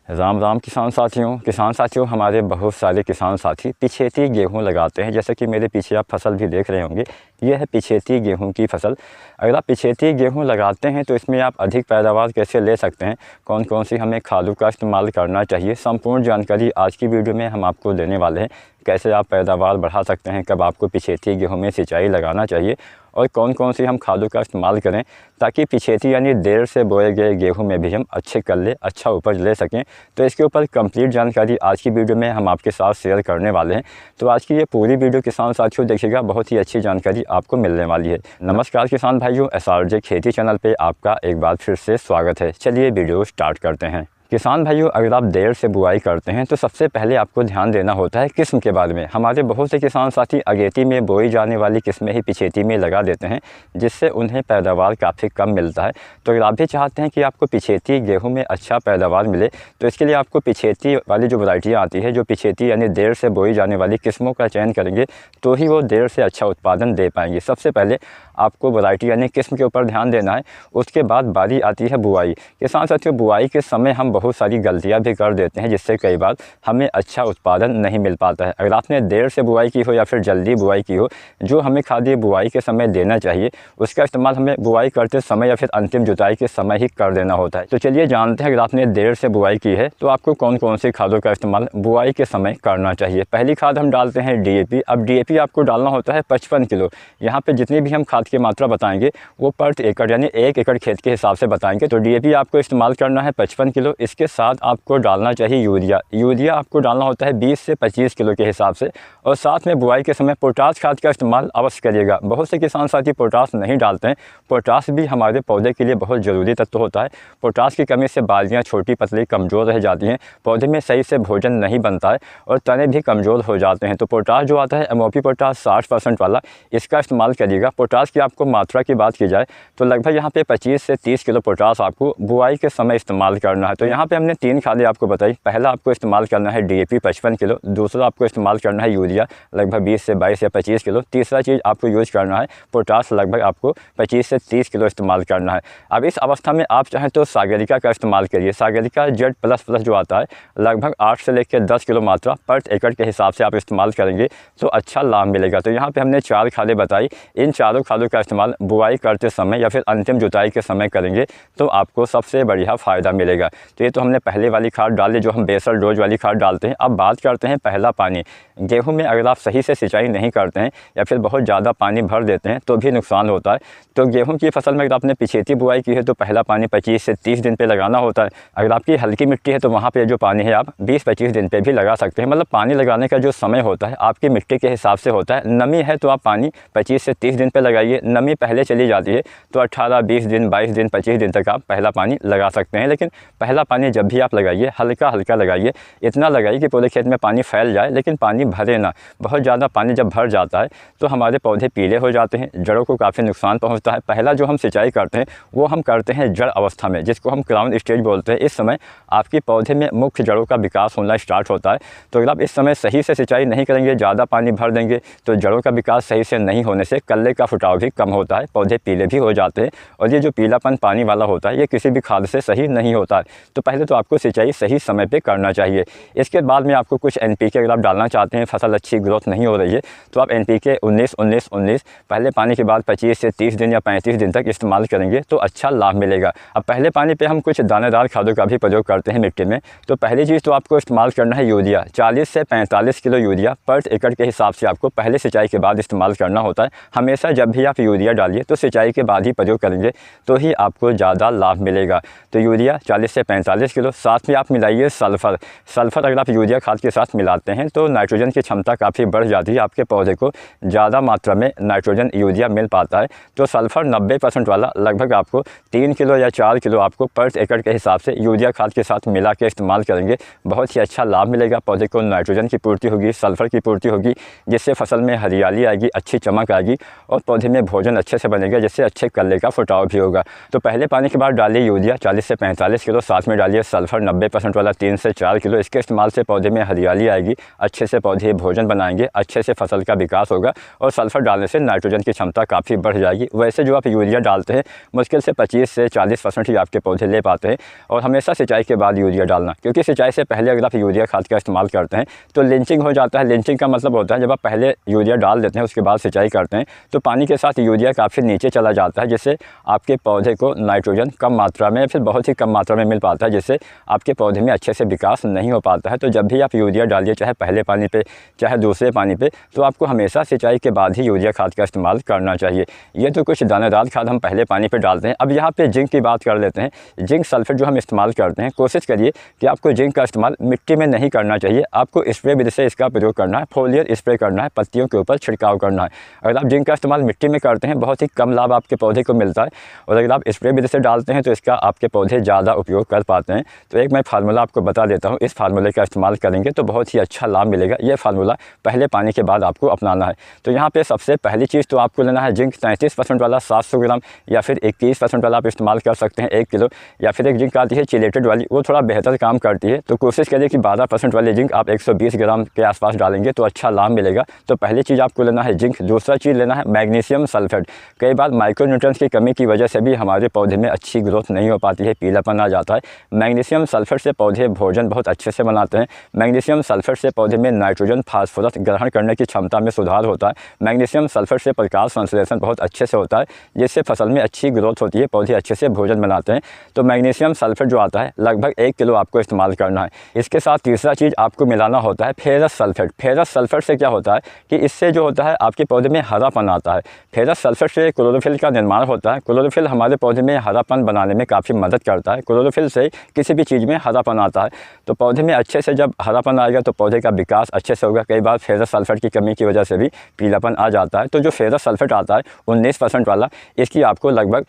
राम राम किसान साथियों हमारे बहुत सारे किसान साथी पिछेती गेहूं लगाते हैं। जैसे कि मेरे पीछे आप फसल भी देख रहे होंगे, यह है पिछेती गेहूं की फसल। अगर आप पिछेती गेहूं लगाते हैं तो इसमें आप अधिक पैदावार कैसे ले सकते हैं, कौन कौन सी हमें खादों का इस्तेमाल करना चाहिए, संपूर्ण जानकारी आज की वीडियो में हम आपको देने वाले हैं। कैसे आप पैदावार बढ़ा सकते हैं, कब आपको पिछेती गेहूं में सिंचाई लगाना चाहिए और कौन कौन सी हम खादों का इस्तेमाल करें ताकि पिछेती यानी देर से बोए गए गेहूं में भी हम अच्छे कल्ले अच्छा उपज ले सकें। तो इसके ऊपर कंप्लीट जानकारी आज की वीडियो में हम आपके साथ शेयर करने वाले हैं। तो आज की ये पूरी वीडियो किसान साथियों देखिएगा, बहुत ही अच्छी जानकारी आपको मिलने वाली है। नमस्कार किसान भाइयों, SRJ खेती चैनल पे आपका एक बार फिर से स्वागत है। चलिए वीडियो स्टार्ट करते हैं। किसान भाइयों, अगर आप देर से बुआई करते हैं तो सबसे पहले आपको ध्यान देना होता है किस्म के बारे में। हमारे बहुत से किसान साथी अगेती में बोई जाने वाली किस्में ही पिछेती में लगा देते हैं, जिससे उन्हें पैदावार काफ़ी कम मिलता है। तो अगर आप भी चाहते हैं कि आपको पिछेती गेहूं में अच्छा पैदावार मिले तो इसके लिए आपको पिछेती वाली जो वैरायटियाँ आती है, जो पिछेती यानी देर से बोई जाने वाली किस्मों का चयन करेंगे तो ही वो देर से अच्छा उत्पादन दे पाएंगे। सबसे पहले आपको वैरायटी यानी किस्म के ऊपर ध्यान देना है। उसके बाद बारी आती है बुआई। किसान साथियों, बुआई के समय हम बहुत सारी गलतियां भी कर देते हैं, जिससे कई बार हमें अच्छा उत्पादन नहीं मिल पाता है। अगर आपने देर से बुआई की हो या फिर जल्दी बुआई की हो, जो हमें खाद बुआई के समय देना चाहिए उसका इस्तेमाल हमें बुआई करते समय या फिर अंतिम जुताई के समय ही कर देना होता है। तो चलिए जानते हैं, अगर आपने देर से बुआई की है तो आपको कौन कौन सी खादों का इस्तेमाल बुआई के समय करना चाहिए। पहली खाद हम डालते हैं DAP। अब DAP आपको डालना होता है 55 किलो। यहाँ पर जितनी भी हम खाद की मात्रा बताएंगे वो पर एकड़ यानी 1 एकड़ खेत के हिसाब से बताएंगे। तो DAP आपको इस्तेमाल करना है 55 किलो। इसके साथ आपको डालना चाहिए यूरिया आपको डालना होता है 20 से 25 किलो के हिसाब से। और साथ में बुआई के समय पोटास खाद का इस्तेमाल अवश्य करिएगा। बहुत से किसान साथी पोटास नहीं डालते हैं। पोटास भी हमारे पौधे के लिए बहुत ज़रूरी तत्व होता है। पोटास की कमी से बालियाँ छोटी पतली कमज़ोर रह जाती हैं, पौधे में सही से भोजन नहीं बनता है और तने भी कमज़ोर हो जाते हैं। तो पोटास जो आता है MOP पोटास 60% वाला, इसका इस्तेमाल करिएगा। पोटास की आपको मात्रा की बात की जाए तो लगभग यहाँ पे 25 से 30 किलो पोटास आपको बुआई के समय इस्तेमाल करना है। तो यहाँ पे हमने 3 खादें आपको बताई। पहला आपको इस्तेमाल करना है DAP 55 किलो। दूसरा आपको इस्तेमाल करना है यूरिया लगभग 20 से 22 या 25 किलो। तीसरा चीज़ आपको यूज़ करना है पोटास, लगभग आपको 25 से 30 किलो इस्तेमाल करना है। अब इस अवस्था में आप चाहें तो सागरिका का इस्तेमाल करिए। सागरिका Z++ जो आता है लगभग 8 से लेकर 10 किलो मात्रा पर एकड़ के हिसाब से आप इस्तेमाल करेंगे तो अच्छा लाभ मिलेगा। तो यहाँ पर हमने 4 खादें बताई। इन चारों खादों का इस्तेमाल बुआई करते समय या फिर अंतिम जुताई के समय करेंगे तो आपको सबसे बढ़िया फ़ायदा मिलेगा। तो ये तो हमने पहले वाली खाद डाली, जो हम बेसल डोज वाली खाद डालते हैं। अब बात करते हैं पहला पानी। गेहूं में अगर आप सही से सिंचाई नहीं करते हैं या फिर बहुत ज़्यादा पानी भर देते हैं तो भी नुकसान होता है। तो गेहूं की फसल में अगर आपने पिछेती बुआई की है तो पहला पानी 25 से 30 दिन पे लगाना होता है। अगर आपकी हल्की मिट्टी है तो वहाँ पे जो पानी है आप 20-25 दिन पे भी लगा सकते हैं। मतलब पानी लगाने का जो समय होता है आपकी मिट्टी के हिसाब से होता है। नमी है तो आप पानी 25 से 30 दिन पे लगाइए। नमी पहले चली जाती है तो 18-20 दिन, 22 दिन, 25 दिन तक आप पहला पानी लगा सकते हैं। लेकिन पहला पानी जब भी आप लगाइए हल्का हल्का लगाइए, इतना लगाइए कि पूरे खेत में पानी फैल जाए, लेकिन पानी भरे ना। बहुत ज़्यादा पानी जब भर जाता है तो हमारे पौधे पीले हो जाते हैं, जड़ों को काफ़ी नुकसान पहुंचता है। पहला जो हम सिंचाई करते हैं वो हम करते हैं जड़ अवस्था में, जिसको हम क्राउन स्टेज बोलते हैं। इस समय आपके पौधे में मुख्य जड़ों का विकास होना स्टार्ट होता है। तो अगर आप इस समय सही से सिंचाई नहीं करेंगे, ज़्यादा पानी भर देंगे तो जड़ों का विकास सही से नहीं होने से कल्ले का फुटाव भी कम होता है, पौधे पीले भी हो जाते हैं। और ये जो पीलापन पानी वाला होता है ये किसी भी खाद से सही नहीं होता है। तो पहले तो आपको सिंचाई सही समय पे करना चाहिए। इसके बाद में आपको कुछ NPK अगर आप डालना चाहते हैं, फसल अच्छी ग्रोथ नहीं हो रही है तो आप NPK 19-19-19 पहले पानी के बाद 25 से 30 दिन या 35 दिन तक इस्तेमाल करेंगे तो अच्छा लाभ मिलेगा। अब पहले पानी पे हम कुछ दानेदार खादों का भी प्रयोग करते हैं मिट्टी में। तो पहली चीज़ तो आपको इस्तेमाल करना है यूरिया। 40 से 45 किलो यूरिया पर एकड़ के हिसाब से आपको पहले सिंचाई के बाद इस्तेमाल करना होता है। हमेशा जब भी आप यूरिया डालिए तो सिंचाई के बाद ही प्रयोग करेंगे तो ही आपको ज़्यादा लाभ मिलेगा। तो यूरिया 40 से 45 किलो। साथ में आप मिलाइए सल्फ़र। सल्फ़र अगर आप यूरिया खाद के साथ मिलाते हैं तो नाइट्रोजन की क्षमता काफ़ी बढ़ जाती है, आपके पौधे को ज़्यादा मात्रा में नाइट्रोजन यूरिया मिल पाता है। तो सल्फ़र 90% वाला लगभग आपको 3 किलो या 4 किलो आपको पर एकड़ के हिसाब से यूरिया खाद के साथ मिला के इस्तेमाल करेंगे, बहुत ही अच्छा लाभ मिलेगा। पौधे को नाइट्रोजन की पूर्ति होगी, सल्फ़र की पूर्ति होगी, जिससे फसल में हरियाली आएगी, अच्छी चमक आएगी और पौधे में भोजन अच्छे से बनेगा, जिससे अच्छे कल्ले का फुटाव भी होगा। तो पहले पानी के बाद डालिए यूरिया 40 से 45 किलो। साथ में डालिए सल्फ़र 90% वाला 3 से 4 किलो। इसके इस्तेमाल से पौधे में हरियाली आएगी, अच्छे से पौधे भोजन बनाएंगे, अच्छे से फसल का विकास होगा और सल्फ़र डालने से नाइट्रोजन की क्षमता काफ़ी बढ़ जाएगी। वैसे जो आप यूरिया डालते हैं मुश्किल से 25 से 40% ही आपके पौधे ले पाते हैं। और हमेशा सिंचाई के बाद यूरिया डालना, क्योंकि सिंचाई से पहले अगर आप यूरिया खाद का इस्तेमाल करते हैं तो लिंचिंग हो जाता है। लिंचिंग का मतलब होता है जब आप पहले यूरिया डाल देते हैं उसके बाद सिंचाई करते हैं तो पानी के साथ यूरिया काफ़ी नीचे चला जाता है, जिससे आपके पौधे को नाइट्रोजन कम मात्रा में फिर बहुत ही कम मात्रा में मिल पाता है, जिससे आपके पौधे में अच्छे से विकास नहीं हो पाता है। तो जब भी आप यूरिया डालिए, चाहे पहले पानी पे चाहे दूसरे पानी पे, तो आपको हमेशा सिंचाई के बाद ही यूरिया खाद का इस्तेमाल करना चाहिए। ये तो कुछ दानेदार खाद हम पहले पानी पे डालते हैं। अब यहाँ पे जिंक की बात कर लेते हैं। जिंक सल्फेट जो हम इस्तेमाल करते हैं, कोशिश करिए कि आपको जिंक का इस्तेमाल मिट्टी में नहीं करना चाहिए। आपको स्प्रे विधि से इसका प्रयोग करना है, फोलियर स्प्रे करना है, पत्तियों के ऊपर छिड़काव करना है। अगर आप जिंक का इस्तेमाल मिट्टी में करते हैं बहुत ही कम लाभ आपके पौधे को मिलता है, और अगर आप स्प्रे विधि से डालते हैं तो इसका आपके पौधे ज़्यादा उपयोग कर पाते हैं। तो एक मैं फार्मूला आपको बता देता हूँ, इस फार्मूले का इस्तेमाल करेंगे तो बहुत ही अच्छा लाभ मिलेगा। ये फार्मूला पहले पानी के बाद आपको अपनाना है। तो यहाँ पे सबसे पहली चीज़ तो आपको लेना है जिंक 33% वाला 700 ग्राम, या फिर 21% वाला आप इस्तेमाल कर सकते हैं 1 किलो, या फिर एक जिंक आती है चिलेटेड वाली, वो थोड़ा बेहतर काम करती है। तो कोशिश करिए कि 12% वाली जिंक आप 120 ग्राम के आसपास डालेंगे तो अच्छा लाभ मिलेगा। तो पहली चीज़ आपको लेना है जिंक। दूसरा चीज़ लेना है मैग्नीशियम सल्फेट। कई बार माइक्रोन्यूट्रिएंट्स की कमी की वजह से भी हमारे पौधे में अच्छी ग्रोथ नहीं हो पाती है, पीलापन आ जाता है। मैग्नीशियम सल्फेट से पौधे भोजन बहुत अच्छे से बनाते हैं। मैग्नीशियम सल्फेट से पौधे में नाइट्रोजन फास्फोरस ग्रहण करने की क्षमता में सुधार होता है। मैग्नीशियम सल्फेट से प्रकाश संश्लेषण बहुत अच्छे से होता है, जिससे फसल में अच्छी ग्रोथ होती है, पौधे अच्छे से भोजन बनाते हैं। तो मैग्नीशियम सल्फेट जो आता है लगभग 1 किलो आपको इस्तेमाल करना है। इसके साथ तीसरा चीज़ आपको मिलाना होता है फेरस सल्फेट। फेरस सल्फेट से क्या होता है कि इससे जो होता है आपके पौधे में हरापन आता है। फेरस सल्फेट से क्लोरोफिल का निर्माण होता है। क्लोरोफिल हमारे पौधे में हरापन बनाने में काफ़ी मदद करता है। क्लोरोफिल से किसी भी चीज़ में हरापन आता है, तो पौधे में अच्छे से जब हरापन आएगा तो पौधे का विकास अच्छे से होगा। कई बार फेरस सल्फेट की कमी की वजह से भी पीलापन आ जाता है। तो जो फेरस सल्फेट आता है 19% वाला, इसकी आपको लगभग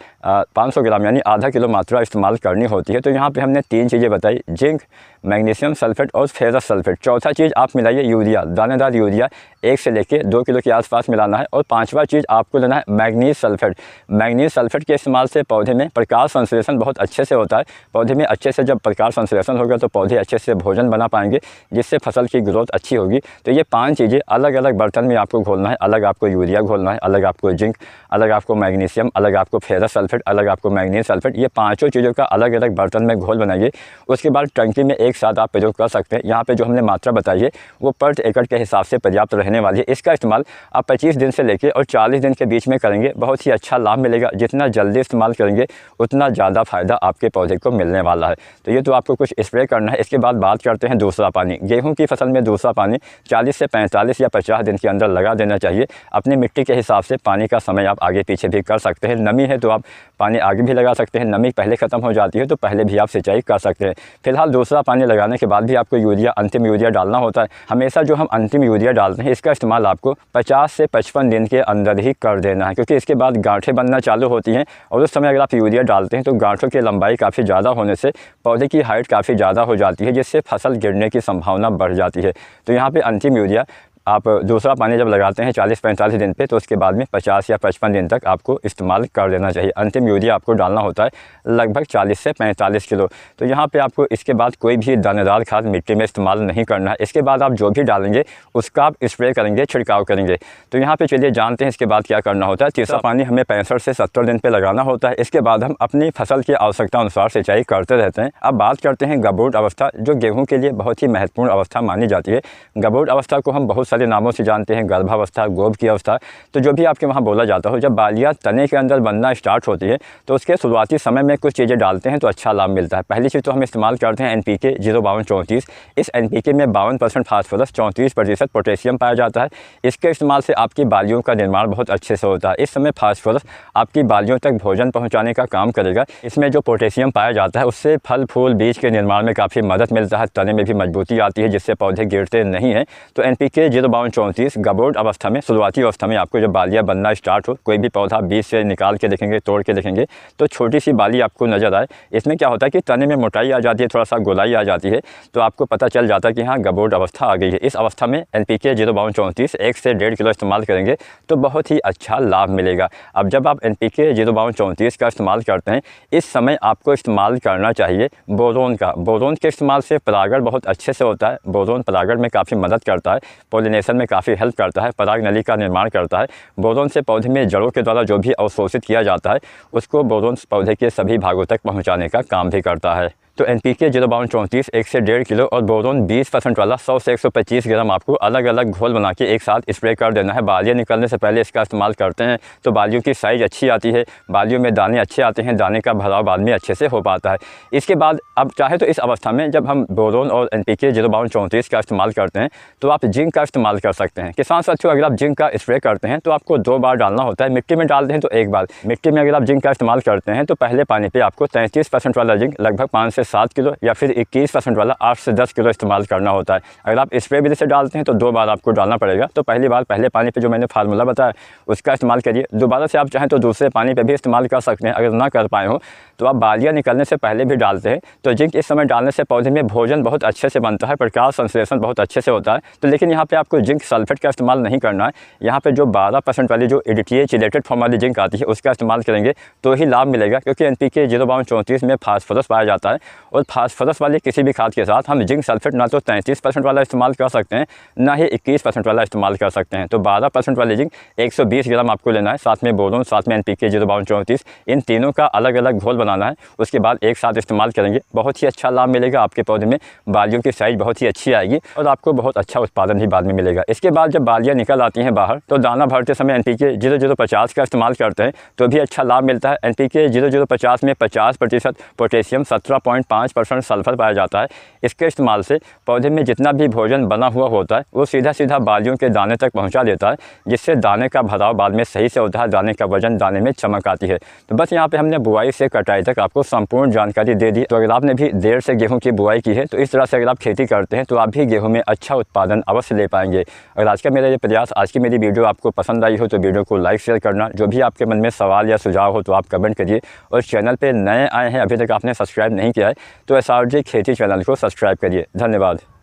500 ग्राम यानी आधा किलो मात्रा इस्तेमाल करनी होती है। तो यहाँ पे हमने 3 चीज़ें बताई, जिंक, मैग्नीशियम सल्फेट और फेरस सल्फेट। चौथा चीज़ आप मिलाइए यूरिया, दानेदार यूरिया 1 से लेकर 2 किलो के आसपास मिलाना है। और पांचवा चीज़ आपको लेना है मैग्नीज सल्फेट। मैग्नीज सल्फेट के इस्तेमाल से पौधे में प्रकाश संश्लेषण बहुत अच्छे से होता है। पौधे में अच्छे से जब प्रकाश संश्लेषण होगा तो पौधे अच्छे से भोजन बना पाएंगे, जिससे फसल की ग्रोथ अच्छी होगी। तो ये 5 चीज़ें अलग अलग बर्तन में आपको घोलना है। अलग आपको यूरिया घोलना है, अलग आपको जिंक, अलग आपको मैग्नीशियम, अलग आपको फेरस सल्फेट, अलग आपको मैग्नीज सल्फेट। ये पाँचों चीज़ों का अलग अलग बर्तन में घोल बनाइए। उसके बाद टंकी में एक साथ आप प्रयोग कर सकते हैं। यहाँ पे जो हमने मात्रा बताई है वो पर एकड़ के हिसाब से पर्याप्त रहने वाली है। इसका इस्तेमाल आप 25 दिन से लेकर और 40 दिन के बीच में करेंगे, बहुत ही अच्छा लाभ मिलेगा। जितना जल्दी इस्तेमाल करेंगे उतना ज़्यादा फायदा आपके पौधे को मिलने वाला है। तो ये तो आपको कुछ स्प्रे करना है। इसके बाद बात करते हैं दूसरा पानी। गेहूँ की फसल में दूसरा पानी 40 से 45 या 50 दिन के अंदर लगा देना चाहिए। अपनी मिट्टी के हिसाब से पानी का समय आप आगे पीछे भी कर सकते हैं। नमी है तो आप पानी आगे भी लगा सकते हैं, नमी पहले ख़त्म हो जाती है तो पहले भी आप सिंचाई कर सकते हैं। फिलहाल दूसरा पानी लगाने के बाद भी आपको यूरिया, अंतिम यूरिया डालना होता है। हमेशा जो हम अंतिम यूरिया डालते हैं इसका इस्तेमाल आपको 50 से 55 दिन के अंदर ही कर देना है, क्योंकि इसके बाद गांठें बनना चालू होती हैं और उस समय अगर आप यूरिया डालते हैं तो गांठों की लंबाई काफ़ी ज़्यादा होने से पौधे की हाइट काफ़ी ज़्यादा हो जाती है, जिससे फसल गिरने की संभावना बढ़ जाती है। तो यहाँ पर अंतिम यूरिया आप दूसरा पानी जब लगाते हैं 40-45 दिन पे, तो उसके बाद में 50 या 55 दिन तक आपको इस्तेमाल कर देना चाहिए। अंतिम यूरिया आपको डालना होता है लगभग 40 से 45 किलो। तो यहाँ पे आपको इसके बाद कोई भी दानेदार खाद मिट्टी में इस्तेमाल नहीं करना है। इसके बाद आप जो भी डालेंगे उसका आप स्प्रे करेंगे, छिड़काव करेंगे। तो यहाँ पे चलिए जानते हैं इसके बाद क्या करना होता है। तीसरा पानी हमें 65 से 70 दिन पर लगाना होता है। इसके बाद हम अपनी फसल की आवश्यकता अनुसार सिंचाई करते रहते हैं। अब बात करते हैं गबूट अवस्था, जो गेहूँ के लिए बहुत ही महत्वपूर्ण अवस्था मानी जाती है। गबूट अवस्था को हम बहुत सारे नामों से जानते हैं, गर्भावस्था, गोब की अवस्था। तो जो भी आपके वहाँ बोला जाता हो, जब बालियाँ तने के अंदर बनना स्टार्ट होती है तो उसके शुरुआती समय में कुछ चीज़ें डालते हैं तो अच्छा लाभ मिलता है। पहली चीज़ तो हम इस्तेमाल करते हैं NPK 05234। इस NPK में 52% फास्फोरस, 34% पोटेशियम पाया जाता है। इसके इस्तेमाल से आपकी बालियों का निर्माण बहुत अच्छे से होता है। इस समय फास्फोरस आपकी बालियों तक भोजन पहुँचाने का काम करेगा। इसमें जो पोटेशियम पाया जाता है उससे फल फूल बीज के निर्माण में काफ़ी मदद मिलता है, तने में भी मजबूती आती है, जिससे पौधे गिरते नहीं हैं। तो NPK 0234 गबोट अवस्था में, शुरुआती अवस्था में आपको जब बालियाँ बनना स्टार्ट हो, कोई भी पौधा बीज से निकाल के देखेंगे, तोड़ के देखेंगे तो छोटी सी बाली आपको नज़र आए। इसमें क्या होता है कि तने में मोटाई आ जाती है, थोड़ा सा गोलाई आ जाती है, तो आपको पता चल जाता है कि हाँ गबोट अवस्था आ गई है। इस अवस्था में NPK 05234 1 से 1.5 किलो इस्तेमाल करेंगे तो बहुत ही अच्छा लाभ मिलेगा। अब जब आप NPK 05234 का इस्तेमाल करते हैं, इस समय आपको इस्तेमाल करना चाहिए बोरोन का। बोरोन के इस्तेमाल से परागण बहुत अच्छे से होता है। बोरोन परागण में काफ़ी मदद करता है, पॉलिनेशन में काफ़ी हेल्प करता है, पराग नली का निर्माण करता है। बोरोन से पौधे में जड़ों के द्वारा जो भी अवशोषित किया जाता है उसको बोरोन पौधे के सभी भागों तक पहुंचाने का काम भी करता है। तो NPK 05234 1 से 1.5 किलो और बोरोन 20% वाला 100 से 125 ग्राम आपको अलग अलग घोल बना के एक साथ स्प्रे कर देना है। बालियाँ निकलने से पहले इसका इस्तेमाल करते हैं तो बालियों की साइज़ अच्छी आती है, बालियों में दाने अच्छे आते हैं, दाने का भराव बाद में अच्छे से हो पाता है। इसके बाद अब चाहे तो इस अवस्था में जब हम बोरोन और NPK 05234 का इस्तेमाल करते हैं तो आप जिंक का इस्तेमाल कर सकते हैं। किसान साथियों, अगर आप जिंक का स्प्रे करते हैं तो आपको 2 बार डालना होता है। मिट्टी में डालते हैं तो 1 बार। मिट्टी में अगर आप जिंक का इस्तेमाल करते हैं तो पहले पानी पे आपको 33% वाला जिंक लगभग 5 से 7 किलो या फिर 21% वाला 8 से 10 किलो इस्तेमाल करना होता है। अगर आप स्प्रे विधि से डालते हैं तो 2 बार आपको डालना पड़ेगा। तो पहली बार पहले पानी पे जो मैंने फार्मूला बताया उसका इस्तेमाल करिए। दोबारा से आप चाहें तो दूसरे पानी पे भी इस्तेमाल कर सकते हैं। अगर ना कर पाए हो तो आप बालियाँ निकलने से पहले भी डालते हैं तो जिंक इस समय डालने से पौधे में भोजन बहुत अच्छे से बनता है, प्रकाश संश्लेषण बहुत अच्छे से होता है। तो लेकिन यहाँ पे आपको जिंक सल्फेट का इस्तेमाल नहीं करना है। यहाँ पे जो 12% वाली जो EDTA चिलेटेड फॉर्म वाली जिंक आती है उसका इस्तेमाल करेंगे तो ही लाभ मिलेगा, क्योंकि NPK 05234 में फास्फोरस पाया जाता है और फास्फोरस वाले किसी भी खाद के साथ हम जिंक सल्फेट ना तो 33% वाला इस्तेमाल कर सकते हैं, ना ही 21% वाला इस्तेमाल कर सकते हैं। तो 12% वाली जिंक 120 ग्राम आपको लेना है, साथ में बोरोन, साथ में NPK 05234, इन तीनों का अलग अलग घोल बनाना है। उसके बाद एक साथ इस्तेमाल करेंगे, बहुत ही अच्छा लाभ मिलेगा। आपके पौधे में बालियों की साइज़ बहुत ही अच्छी आएगी और आपको बहुत अच्छा उत्पादन भी बाद में मिलेगा। इसके बाद जब बालियाँ निकल आती हैं बाहर तो दाना भरते समय NPK 0050 का इस्तेमाल करते हैं तो भी अच्छा लाभ मिलता है। NPK 0050 में 50% पोटेशियम, 17.5% सल्फर पाया जाता है। इसके इस्तेमाल से पौधे में जितना भी भोजन बना हुआ होता है वो सीधा सीधा बालियों के दाने तक पहुंचा देता है, जिससे दाने का भराव बाद में सही से होता है, दाने का वजन, दाने में चमक आती है। तो बस यहाँ पे हमने बुआई से कटाई तक आपको संपूर्ण जानकारी दे दी। तो अगर आपने भी देर से गेहूं की बुआई की है तो इस तरह से अगर आप खेती करते हैं तो आप भी गेहूं में अच्छा उत्पादन अवश्य ले पाएंगे। अगर आज का मेरा ये प्रयास, आज की मेरी वीडियो आपको पसंद आई हो तो वीडियो को लाइक शेयर करना। जो भी आपके मन में सवाल या सुझाव हो तो आप कमेंट करिए। और चैनल पर नए आए हैं, अभी तक आपने सब्सक्राइब नहीं किया है तो SRG खेती चैनल को सब्सक्राइब करिए। धन्यवाद।